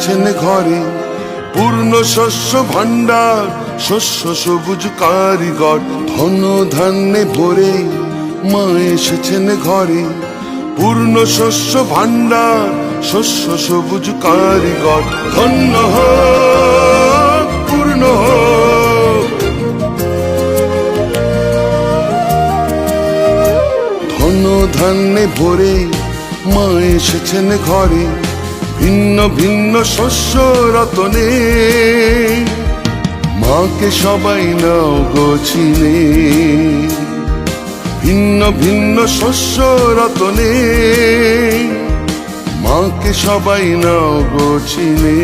এসেছেন ঘরে, পূর্ণ শস্য ভাণ্ডার, শস্য সবুজ কারিগর। ধন ধান্যে ভরে মা এসেছেন ঘরে, পূর্ণ শস্য ভাণ্ডার, শস্য সবুজ কারিগর। ধন্য হোক, পূর্ণ হোক, ধন ধান্যে ভরে মা এসেছেন ঘরে, ভিন্ন ভিন্ন শস্য রতনে। মাকে সবাই নাও গো চিনে, ভিন্ন ভিন্ন শস্য রতনে। মাকে সবাই নাও গো চিনে।